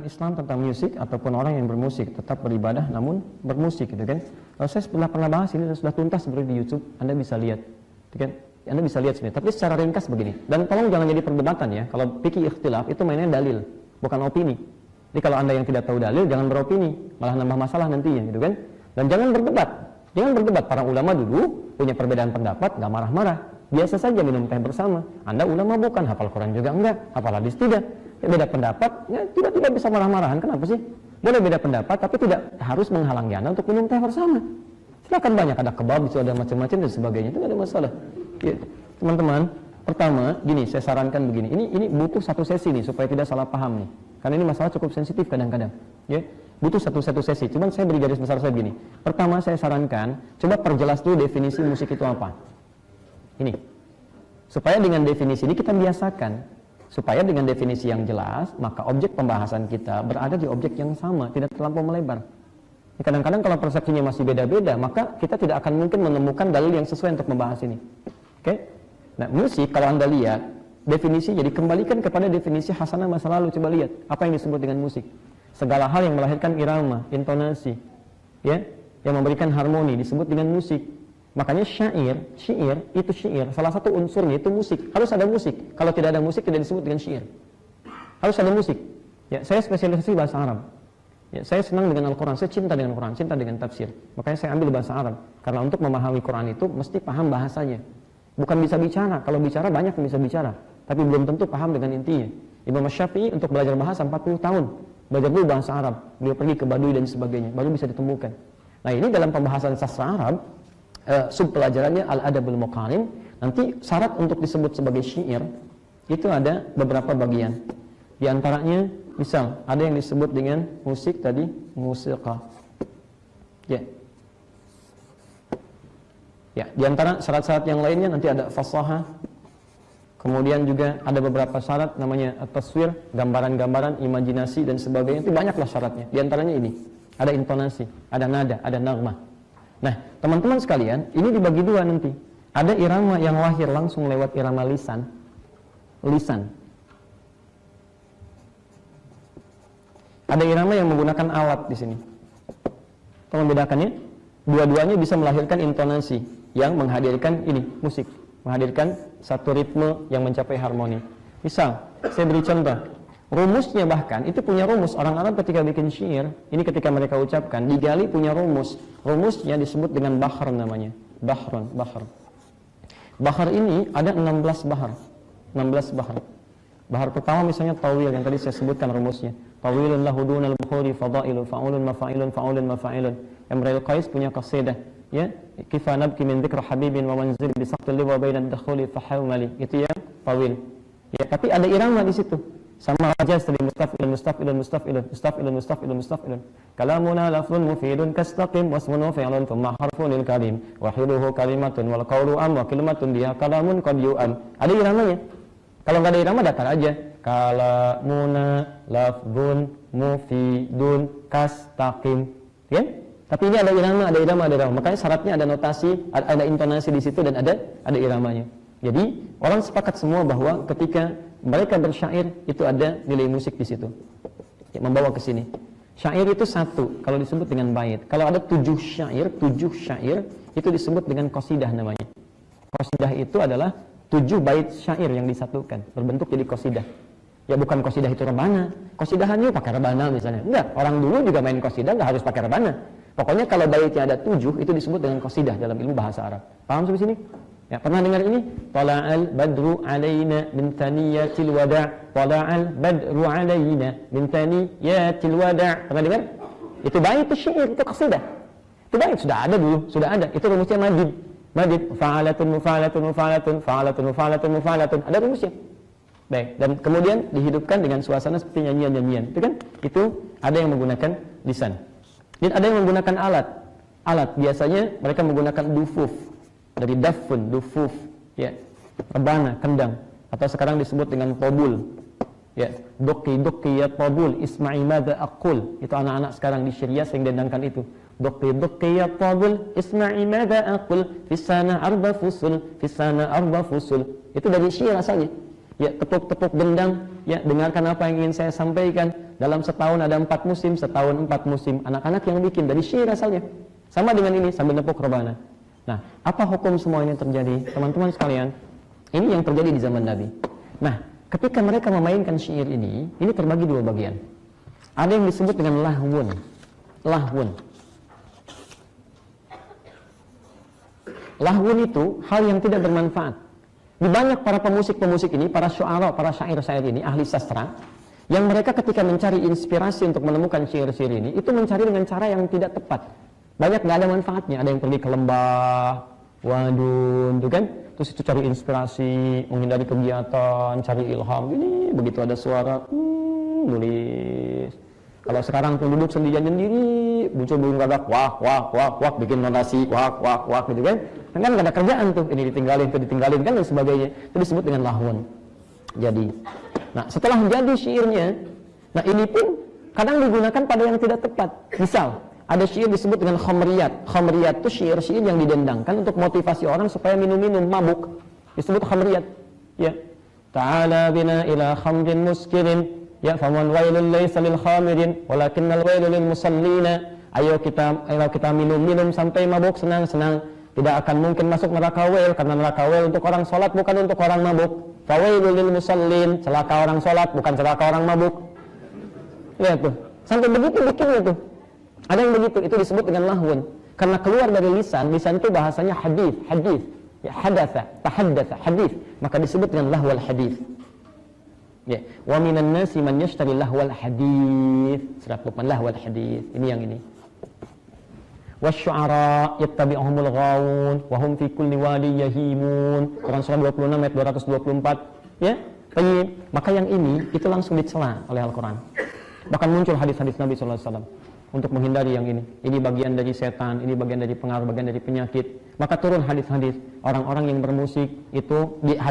Islam tentang musik ataupun orang yang bermusik tetap beribadah namun bermusik gitu kan. Kalau saya pernah bahas ini dan sudah tuntas sebenarnya di YouTube, Anda bisa lihat gitu kan. Anda bisa lihat sebenarnya, tapi secara ringkas begini. Dan tolong jangan jadi perdebatan ya. Kalau fikih ikhtilaf itu mainnya dalil, bukan opini. Jadi kalau Anda yang tidak tahu dalil jangan beropini, malah nambah masalah nantinya gitu kan. Dan jangan berdebat. Jangan berdebat, para ulama dulu punya perbedaan pendapat, nggak marah-marah. Biasa saja minum teh bersama. Anda ulama bukan, hafal Quran juga enggak, hafal hadis tidak. Ya, beda pendapat, ya tidak bisa marah-marahan. Kenapa sih? Boleh beda pendapat, tapi tidak harus menghalangi Anda untuk minum teh bersama. Silakan, banyak ada kebab, bisa ada macam-macam dan sebagainya, itu nggak ada masalah. Ya, teman-teman, pertama, gini, saya sarankan begini. Ini butuh satu sesi nih supaya tidak salah paham nih. Karena ini masalah cukup sensitif kadang-kadang. Ya, butuh satu sesi. Cuman saya beri garis besar saya begini. Pertama, saya sarankan, coba perjelas dulu definisi musik itu apa. Ini, supaya dengan definisi ini kita biasakan. Supaya dengan definisi yang jelas, maka objek pembahasan kita berada di objek yang sama, tidak terlampau melebar. Kadang-kadang kalau persepsinya masih beda-beda, maka kita tidak akan mungkin menemukan dalil yang sesuai untuk membahas ini. Oke? Nah, musik kalau Anda lihat, definisi jadi kembalikan kepada definisi hasanah masa lalu. Coba lihat, apa yang disebut dengan musik? Segala hal yang melahirkan irama, intonasi, ya, yang memberikan harmoni disebut dengan musik. Makanya syair itu syair. Salah satu unsurnya itu musik. Harus ada musik. Kalau tidak ada musik tidak disebut dengan syair. Harus ada musik. Ya, saya spesialisasi bahasa Arab. Ya, saya senang dengan Al-Quran. Saya cinta dengan Al-Quran, cinta dengan tafsir. Makanya saya ambil bahasa Arab. Karena untuk memahami Quran itu mesti paham bahasanya. Bukan bisa bicara. Kalau bicara banyak yang bisa bicara, tapi belum tentu paham dengan intinya. Imam Syafi'i untuk belajar bahasa 40 tahun. Belajar dulu bahasa Arab. Beliau pergi ke Baduy dan sebagainya. Baru bisa ditemukan. Nah, ini dalam pembahasan sastra Arab, sub pelajarannya Al-Adabul Muqarim. Nanti syarat untuk disebut sebagai syair itu ada beberapa bagian. Di antaranya, misal ada yang disebut dengan musik tadi, musiqa. Ya. Ya, di antara syarat-syarat yang lainnya nanti ada fasaha. Kemudian juga ada beberapa syarat namanya at-taswir, gambaran-gambaran, imajinasi dan sebagainya. Itu banyaklah syaratnya. Di antaranya ini, ada intonasi, ada nada, ada nagmah. Nah, teman-teman sekalian, ini dibagi dua nanti. Ada irama yang lahir langsung lewat irama lisan. Ada irama yang menggunakan alat di sini. Tolong bedakannya. Dua-duanya bisa melahirkan intonasi yang menghadirkan ini, musik, menghadirkan satu ritme yang mencapai harmoni. Misal, saya beri contoh. Rumusnya bahkan, itu punya rumus. Orang Arab ketika bikin syair, ini ketika mereka ucapkan, digali punya rumus. Rumusnya disebut dengan bahar namanya. Bahrun, bahar. Bahar ini ada 16 bahar. 16 bahar. Bahar pertama misalnya tawil, yang tadi saya sebutkan rumusnya. Tawilun lahudunal bukhuri fadailu fa'ulun mafa'ilun fa'ulun mafa'ilun. Imrul Qais punya qasidah. Ya, kifa nabki min dzikra habibin wa manzil bi saqtil liwa bainad dakhuli fahawmali. Itu yang tawil. Ya, tapi ada irama di situ. Sama aja seperti mustafilun. Kalamuna lafzun mufidun kastaqim wasmun fi'lun thumma harfun lil kalim wa hiluhu kalimatun wal qawlu am wa kalimatun dia kalamun qad yu'am. Ada iramanya. Kalau enggak ada irama datar aja. Kalamuna lafzun mufidun kastaqim. Ya? Tapi ini ada irama. Makanya syaratnya ada notasi, ada intonasi di situ dan ada iramanya. Jadi orang sepakat semua bahwa ketika mereka bersyair itu ada nilai musik di situ, ya, membawa ke sini. Syair itu satu kalau disebut dengan bait. Kalau ada 7 syair itu disebut dengan qasidah namanya. Qasidah itu adalah 7 bait syair yang disatukan berbentuk jadi qasidah. Ya bukan qasidah itu rebana. Qasidahannya pakai rebana misalnya. Enggak, orang dulu juga main qasidah enggak harus pakai rebana. Pokoknya kalau baitnya ada 7 itu disebut dengan qasidah dalam ilmu bahasa Arab. Paham sampai sini? Ya, pernah dengar ini? Tala'al badru alaina min thaniyatil wada'. Tala'al badru alaina min thaniyatil wada'. Pernah dengar? Itu bait, itu syair, itu qasidah. Itu bait sudah ada dulu, sudah ada. Itu rumusnya madid. Madid fa'alatun mufa'alatun mufa'alatun fa'alatun mufa'alatun mufa'alatun. Ada rumusnya. Baik, dan kemudian dihidupkan dengan suasana seperti nyanyian-nyanyian. Itu kan? Itu ada yang menggunakan lisan. Dan ada yang menggunakan alat. Alat biasanya mereka menggunakan dufuf. Dari dafun, dufuf, ya, rebana, kendang, atau sekarang disebut dengan tobul, ya, doki ya tobul, isma'i madza aqul, itu anak-anak sekarang di Syria sering dendangkan itu, doki ya tobul, isma'i madza aqul, fisana arba fusul, itu dari Syria asalnya. Ya, tepuk-tepuk gendang, ya, dengarkan apa yang ingin saya sampaikan. Dalam setahun ada 4 musim, setahun 4 musim. Anak-anak yang bikin dari syair asalnya. Sama dengan ini, sambil nepuk rebana. Nah, apa hukum semua ini terjadi? Teman-teman sekalian, ini yang terjadi di zaman Nabi. Nah, ketika mereka memainkan syair ini terbagi 2 bagian. Ada yang disebut dengan lahwun. Lahwun. Lahwun itu hal yang tidak bermanfaat. Di banyak para pemusik-pemusik ini, para syu'ara, para syair-syair ini, ahli sastra, yang mereka ketika mencari inspirasi untuk menemukan syair-syair ini, itu mencari dengan cara yang tidak tepat. Banyak nggak ada manfaatnya. Ada yang pergi ke lembah, wadun, tuh kan? Terus itu cari inspirasi, menghindari kegiatan, cari ilham. Ini begitu ada suara, nulis. Kalau sekarang tuh duduk sendiri, muncul burung gagak, wak, wak, wak, wak, bikin notasi, wak, wak, wak, gitu kan? Kan nggak ada kerjaan tuh, ini ditinggalin, itu ditinggalin, kan dan sebagainya. Itu disebut dengan lahun. Jadi, nah setelah jadi syairnya, nah ini pun kadang digunakan pada yang tidak tepat. Misal, ada syair disebut dengan khamriyat. Khamriyat itu syair-syair yang didendangkan untuk motivasi orang supaya minum-minum, mabuk. Disebut khamriyat. Ya. Ta'ala bina ila khamrin muskirin. Ya, faman wailul laysa lil khamirin, walakinnal wailul lil musallina. Ayo kita minum-minum sampai mabuk, senang-senang. Tidak akan mungkin masuk neraka wail, karena neraka wail untuk orang salat bukan untuk orang mabuk. Fawailul lil musallin, celaka orang salat bukan celaka orang mabuk. Lihat tuh. Sampai begitu bikinnya tuh. Ada yang begitu, itu disebut dengan lahwun. Karena keluar dari lisan itu bahasanya hadis. Ya, hadatsa, tahaddatsa, hadis. Maka disebut dengan lahwal hadis. Ya, wa minan nasi man yashtari lahwal hadis. Surat Luqman, lahwal hadis. Ini yang ini. Wasyu'ara yattabi'uhumul ghawun wa hum fi kulli wadi yahimun. Quran surah 26 ayat 224. Ya. Maka yang ini itu langsung dicela oleh Al-Qur'an. Bahkan muncul hadis-hadis Nabi sallallahu alaihi wasallam untuk menghindari yang ini. Ini bagian dari setan, ini bagian dari pengaruh, bagian dari penyakit. Maka turun hadis-hadis orang-orang yang bermusik itu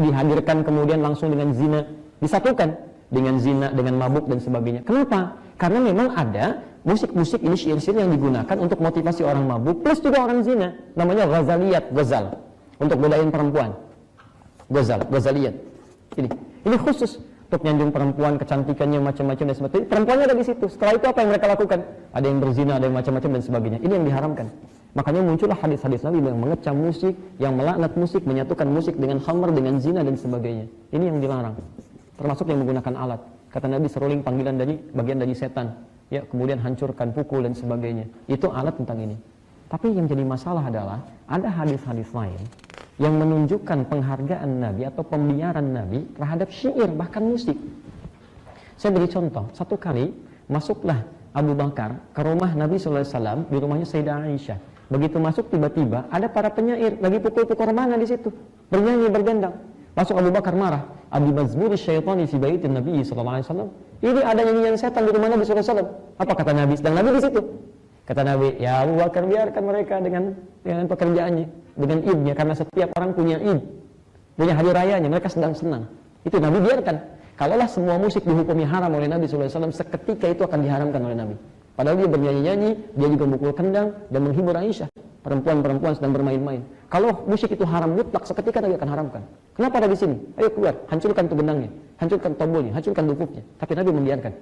dihadirkan kemudian langsung dengan zina, disatukan dengan zina, dengan mabuk dan sebagainya. Kenapa? Karena memang ada musik-musik ini syair-syair yang digunakan untuk motivasi orang mabuk plus juga orang zina. Namanya ghazaliyat, ghazal. Untuk godain perempuan. Ghazaliyat. Ini khusus untuk nyanjung perempuan, kecantikannya macam-macam dan sebagainya. Perempuannya ada di situ. Setelah itu apa yang mereka lakukan? Ada yang berzina, ada yang macam-macam dan sebagainya. Ini yang diharamkan. Makanya muncullah hadis-hadis Nabi yang mengecam musik, yang melaknat musik, menyatukan musik dengan khamr, dengan zina dan sebagainya. Ini yang dilarang. Termasuk yang menggunakan alat. Kata Nabi, seruling panggilan dari bagian dari setan. Ya, kemudian hancurkan, pukul dan sebagainya. Itu alat tentang ini. Tapi yang jadi masalah adalah ada hadis-hadis lain yang menunjukkan penghargaan Nabi atau pembiaran Nabi terhadap syair, bahkan musik. Saya beri contoh, satu kali masuklah Abu Bakar ke rumah Nabi SAW, di rumahnya Sayyidah Aisyah. Begitu masuk tiba-tiba ada para penyair lagi pukul-pukul rebana di situ, bernyanyi bergendang. Masuk Abu Bakar marah, Abi mazmuri syaitani fi baitin Nabi SAW. Ini ada nyanyian setan di rumah Nabi SAW. Apa kata Nabi? Sedang Nabi di situ. Kata Nabi, ya Abu Bakar, biarkan mereka dengan pekerjaannya, dengan idnya, karena setiap orang punya id, punya hari rayanya, mereka sedang senang. Itu Nabi biarkan. Kalaulah semua musik dihukumi haram oleh Nabi SAW, seketika itu akan diharamkan oleh Nabi. Padahal dia bernyanyi-nyanyi, dia juga memukul kendang dan menghibur Aisyah. Perempuan-perempuan sedang bermain-main. Kalau musik itu haram mutlak, seketika Nabi akan haramkan. Kenapa ada di sini? Ayo keluar, hancurkan tuh gendangnya, hancurkan tombolnya, hancurkan dufuknya. Tapi Nabi membiarkan.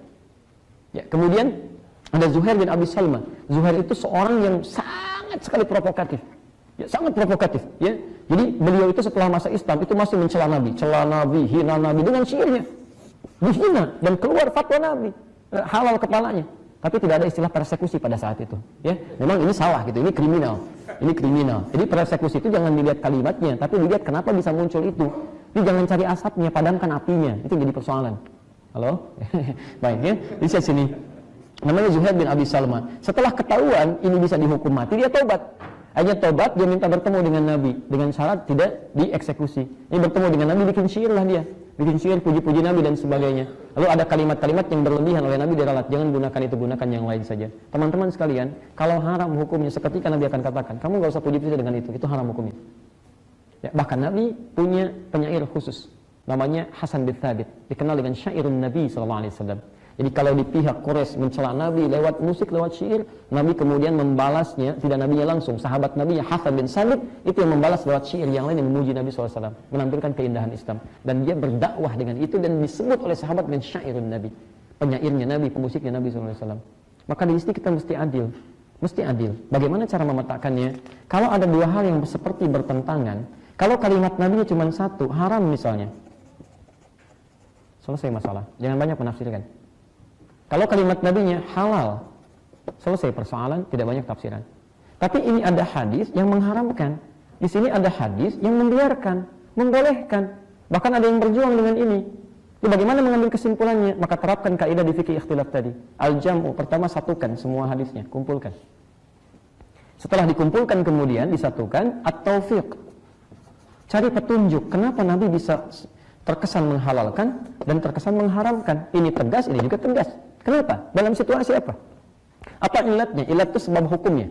Ya, kemudian ada Zuhair bin Abi Salma. Zuhair itu seorang yang sangat sekali provokatif. Ya, sangat provokatif, ya. Jadi beliau itu setelah masa Islam itu masih mencela Nabi, hina Nabi dengan syairnya. Dihina dan keluar fatwa Nabi, halal kepalanya. Tapi tidak ada istilah persekusi pada saat itu, ya. Memang ini salah gitu, ini kriminal. Ini kriminal. Jadi persekusi itu jangan dilihat kalimatnya, tapi dilihat kenapa bisa muncul itu. Jadi jangan cari asapnya, padamkan apinya. Itu jadi persoalan. Halo? Baik, ya. Di sini namanya Zuhair bin Abi Salma. Setelah ketahuan ini bisa dihukum mati, dia tobat. Hanya tobat, dia minta bertemu dengan Nabi dengan syarat tidak dieksekusi. Ini bertemu dengan Nabi, bikin syair lah dia, bikin syair puji-puji Nabi dan sebagainya. Lalu ada kalimat-kalimat yang berlebihan oleh Nabi diralat. Jangan gunakan itu, gunakan yang lain saja. Teman-teman sekalian, kalau haram hukumnya seketika Nabi akan katakan, kamu nggak usah puji-puji dengan itu haram hukumnya. Ya, bahkan Nabi punya penyair khusus, namanya Hasan bin Thabit, dikenal dengan syairun Nabi SAW. Jadi kalau di pihak Quraisy mencela Nabi lewat musik, lewat syair, Nabi kemudian membalasnya, tidak Nabinya langsung, sahabat Nabinya Hasan bin Sabit itu yang membalas lewat syair yang lain yang memuji Nabi SAW, menampilkan keindahan Islam. Dan dia berdakwah dengan itu dan disebut oleh sahabat dengan syairun Nabi, penyairnya Nabi, pemusiknya Nabi SAW. Maka di sini kita mesti adil. Mesti adil. Bagaimana cara memetakannya? Kalau ada dua hal yang seperti bertentangan, kalau kalimat Nabi cuma satu, haram misalnya, selesai masalah. Jangan banyak menafsirkan. Kalau kalimat Nabinya halal, selesai persoalan, tidak banyak tafsiran. Tapi ini ada hadis yang mengharamkan. Di sini ada hadis yang membiarkan, membolehkan. Bahkan ada yang berjuang dengan ini. Itu bagaimana mengambil kesimpulannya? Maka terapkan kaidah di fikih ikhtilaf tadi. Al-jam'u, pertama satukan semua hadisnya, kumpulkan. Setelah dikumpulkan kemudian disatukan at-taufiq. Cari petunjuk, kenapa Nabi bisa terkesan menghalalkan dan terkesan mengharamkan. Ini tegas, ini juga tegas. Kenapa? Dalam situasi apa? Apa ilatnya? Ilat itu sebab hukumnya.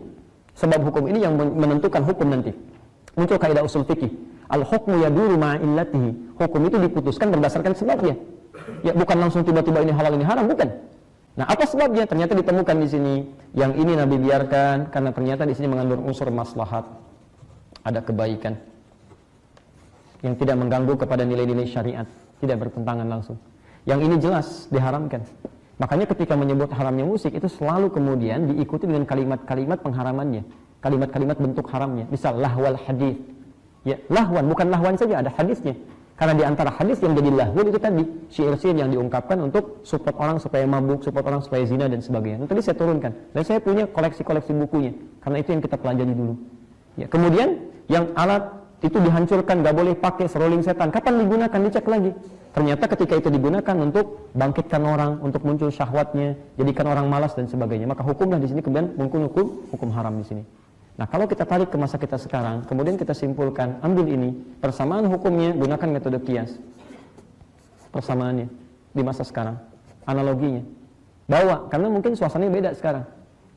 Sebab hukum ini yang menentukan hukum nanti. Muncul kaidah usul fikih. Al-hukmu yaduru ma'a illatihi. Hukum itu diputuskan berdasarkan sebabnya. Ya, bukan langsung tiba-tiba ini halal ini haram, bukan. Nah, apa sebabnya? Ternyata ditemukan di sini. Yang ini Nabi biarkan karena ternyata di sini mengandung unsur maslahat. Ada kebaikan yang tidak mengganggu kepada nilai-nilai syariat, tidak bertentangan langsung. Yang ini jelas diharamkan. Makanya ketika menyebut haramnya musik itu selalu kemudian diikuti dengan kalimat-kalimat pengharamannya, kalimat-kalimat bentuk haramnya. Misal lahwal hadis. Ya, lahwan bukan lahwan saja, ada hadisnya. Karena di antara hadis yang jadi lahwun itu tadi syair-syair yang diungkapkan untuk support orang supaya mabuk, support orang supaya zina dan sebagainya. Tadi saya turunkan. Dan saya punya koleksi-koleksi bukunya. Karena itu yang kita pelajari dulu. Ya, kemudian yang alat itu dihancurkan, gak boleh pakai seruling setan. Kapan digunakan? Dicek lagi. Ternyata ketika itu digunakan untuk bangkitkan orang, untuk muncul syahwatnya, jadikan orang malas dan sebagainya. Maka hukumlah di sini kemudian hukum haram di sini. Nah, kalau kita tarik ke masa kita sekarang, kemudian kita simpulkan, ambil ini, persamaan hukumnya, gunakan metode kias. Persamaannya di masa sekarang, analoginya. Bawa, karena mungkin suasananya beda sekarang.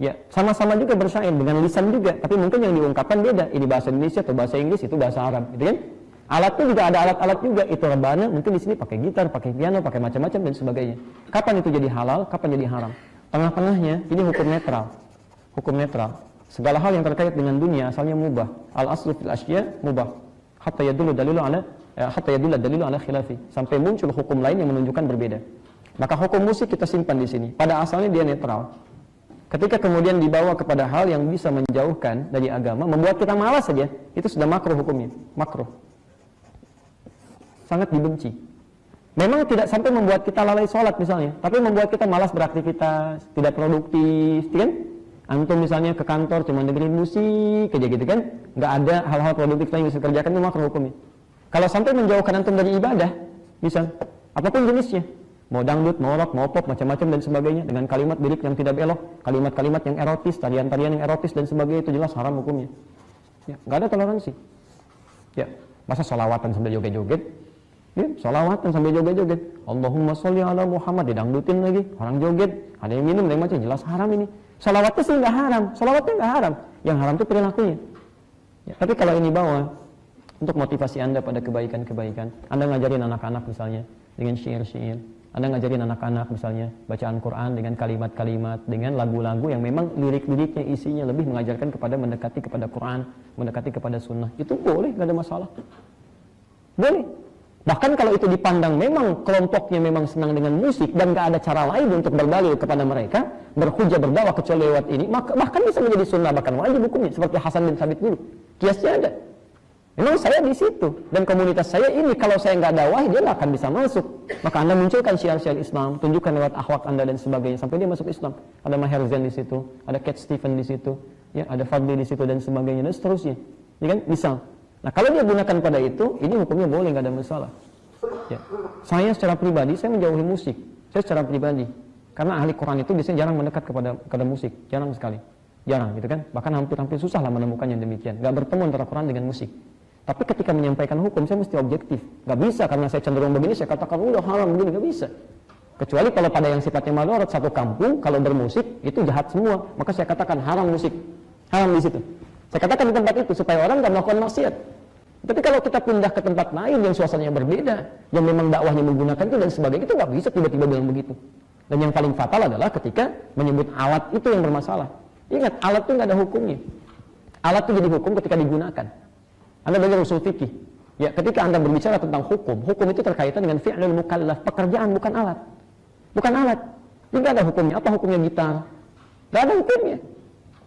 Ya, sama-sama juga bersyair dengan lisan juga, tapi mungkin yang diungkapkan beda. Ini bahasa Indonesia atau bahasa Inggris, itu bahasa Arab, gitu kan? Alatnya juga ada alat-alat juga, itu rebana, mungkin di sini pakai gitar, pakai piano, pakai macam-macam dan sebagainya. Kapan itu jadi halal, kapan jadi haram? Tengah-tengahnya ini hukum netral. Hukum netral. Segala hal yang terkait dengan dunia asalnya mubah. Al-aslu fil asya mubah. Hatta yadullu dalilu ala khilafi. Sampai muncul hukum lain yang menunjukkan berbeda. Maka hukum musik kita simpan di sini. Pada asalnya dia netral. Ketika kemudian dibawa kepada hal yang bisa menjauhkan dari agama, membuat kita malas saja, itu sudah makruh hukumnya. Makruh. Sangat dibenci. Memang tidak sampai membuat kita lalai sholat misalnya, tapi membuat kita malas beraktivitas, tidak produktif, kan? Antum misalnya ke kantor cuma dengerin musik aja gitu kan, nggak ada hal-hal produktif lain yang bisa kerjakan, itu makruh hukumnya. Kalau sampai menjauhkan antum dari ibadah, misal apapun jenisnya, mau dangdut, mau rock, mau pop, macam-macam dan sebagainya, dengan kalimat lirik yang tidak belok, kalimat-kalimat yang erotis, tarian-tarian yang erotis dan sebagainya, itu jelas haram hukumnya. Ya, nggak ada toleransi. Ya, masa sholawatan sambil joget-joget? Ya, sholawatan sambil joget-joget. Allahumma sholli ala Muhammad, didangdutin lagi, orang joget, ada yang minum, ada yang macam, jelas haram ini. Sholawatnya sih nggak haram, sholawatnya nggak haram. Yang haram itu perilakunya. Ya, tapi kalau ini bawa untuk motivasi Anda pada kebaikan-kebaikan, Anda ngajarin anak-anak misalnya dengan syair-syair, Anda ngajarin anak-anak misalnya bacaan Quran dengan kalimat-kalimat, dengan lagu-lagu yang memang lirik-liriknya isinya lebih mengajarkan kepada mendekati kepada Quran, mendekati kepada Sunnah, itu boleh, nggak ada masalah. Boleh. Bahkan kalau itu dipandang memang kelompoknya memang senang dengan musik dan gak ada cara lain untuk berdalil kepada mereka, berhujah berdakwah kecuali lewat ini, maka bahkan bisa menjadi sunnah, bahkan wajib hukumnya, seperti Hasan bin Sabit dulu. Kiasnya ada. Memang saya di situ dan komunitas saya ini, kalau saya nggak dakwah dia nggak akan bisa masuk. Maka Anda munculkan syiar-syiar Islam, tunjukkan lewat akhlak Anda dan sebagainya sampai dia masuk Islam. Ada Maher Zain di situ, ada Cat Stevens di situ, ya, ada Fadli di situ dan sebagainya dan seterusnya. Ya kan? Misal. Nah, kalau dia gunakan pada itu, ini hukumnya boleh, nggak ada masalah. Ya. Saya secara pribadi, saya menjauhi musik. Saya secara pribadi, karena ahli Quran itu biasanya jarang mendekat kepada musik, jarang sekali, jarang gitu kan. Bahkan hampir susah lah menemukan yang demikian. Nggak bertemu antara Quran dengan musik. Tapi ketika menyampaikan hukum, saya mesti objektif. Nggak bisa karena saya cenderung begini, saya katakan udah haram begini, nggak bisa. Kecuali kalau pada yang sifatnya madarat, satu kampung kalau bermusik itu jahat semua, maka saya katakan haram musik, haram di situ. Saya katakan di tempat itu supaya orang nggak melakukan maksiat. Tapi kalau kita pindah ke tempat lain yang suasananya berbeda, yang memang dakwahnya menggunakan itu dan sebagainya, itu nggak bisa tiba-tiba bilang begitu. Dan yang paling fatal adalah ketika menyebut alat itu yang bermasalah. Ingat, alat itu nggak ada hukumnya. Alat itu jadi hukum ketika digunakan. Anda belajar usul fikih. Ya, ketika Anda berbicara tentang hukum, hukum itu terkaitan dengan fi'lul mukallaf, pekerjaan, bukan alat. Bukan alat. Jadi nggak ada hukumnya. Apa hukumnya gitar? Nggak ada hukumnya.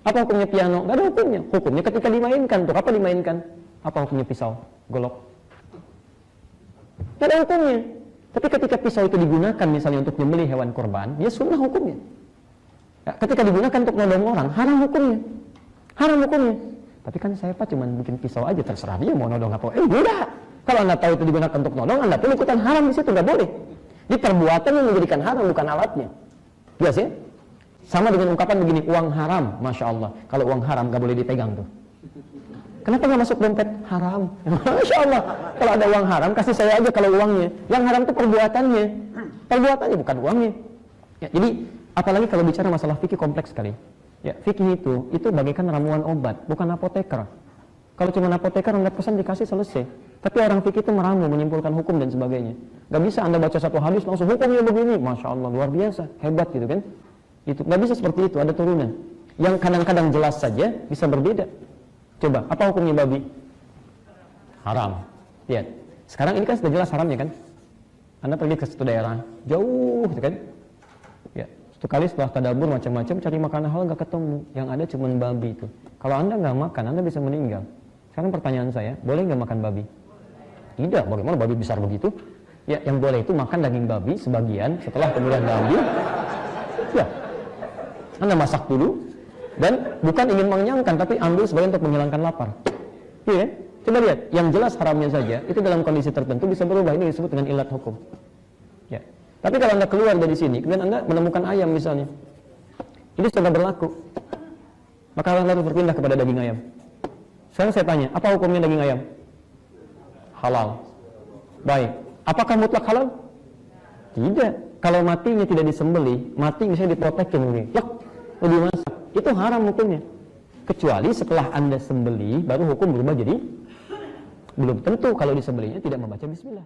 Apa hukumnya piano? Nggak ada hukumnya. Hukumnya ketika dimainkan. Untuk apa dimainkan? Apa hukumnya pisau, golok? Nggak ada hukumnya. Tapi ketika pisau itu digunakan misalnya untuk menyembelih hewan kurban, ya sunnah hukumnya. Ya, ketika digunakan untuk nolong orang, haram hukumnya. Haram hukumnya. Tapi kan saya Pak cuma bikin pisau aja, terserah dia mau nodong apa. Enggak. Kalau Anda tahu itu digunakan untuk nodong, Anda pun ikutan haram di situ, nggak boleh. Di perbuatan yang menjadikan haram, bukan alatnya. Jelas ya? Sama dengan ungkapan begini, uang haram, Masya Allah. Kalau uang haram nggak boleh dipegang tuh. Kenapa nggak masuk dompet? Haram. Masya Allah. Kalau ada uang haram, kasih saya aja kalau uangnya. Yang haram itu perbuatannya. Perbuatannya, bukan uangnya. Ya, jadi, apalagi kalau bicara masalah fikih kompleks sekali. Ya, fikih itu bagaikan ramuan obat, bukan apoteker. Kalau cuma apoteker, Anda pesan dikasih selesai. Tapi orang fikih itu meramu, menyimpulkan hukum dan sebagainya. Gak bisa Anda baca satu hadis langsung hukumnya begini, Masya Allah, luar biasa, hebat gitu kan. Itu nggak bisa seperti itu, ada turunan. Yang kadang-kadang jelas saja bisa berbeda. Coba, apa hukumnya babi? Haram. Lihat, sekarang ini kan sudah jelas haramnya kan. Anda pergi ke satu daerah jauh gitu kan. Ya, satu kali setelah tadabur macam-macam cari makanan halal nggak ketemu, yang ada cuma babi itu. Kalau Anda nggak makan, Anda bisa meninggal. Sekarang pertanyaan saya, boleh nggak makan babi? Tidak, bagaimana babi besar begitu? Ya, yang boleh itu makan daging babi sebagian, setelah kemudian diambil. Ya, Anda masak dulu, dan bukan ingin mengenyangkan, tapi ambil sebagian untuk menghilangkan lapar. Iya, coba lihat, yang jelas haramnya saja, itu dalam kondisi tertentu bisa berubah, ini disebut dengan ilat hukum. Ya. Tapi kalau Anda keluar dari sini, kemudian Anda menemukan ayam misalnya, ini sudah berlaku, maka Anda harus berpindah kepada daging ayam. Sekarang saya tanya, apa hukumnya daging ayam? Halal. Baik, apakah mutlak halal? Tidak. Kalau matinya tidak disembelih, mati misalnya diprotekin begini, mau dimasak, itu haram hukumnya. Kecuali setelah Anda sembelih, baru hukum berubah jadi belum tentu kalau disembelihnya tidak membaca bismillah.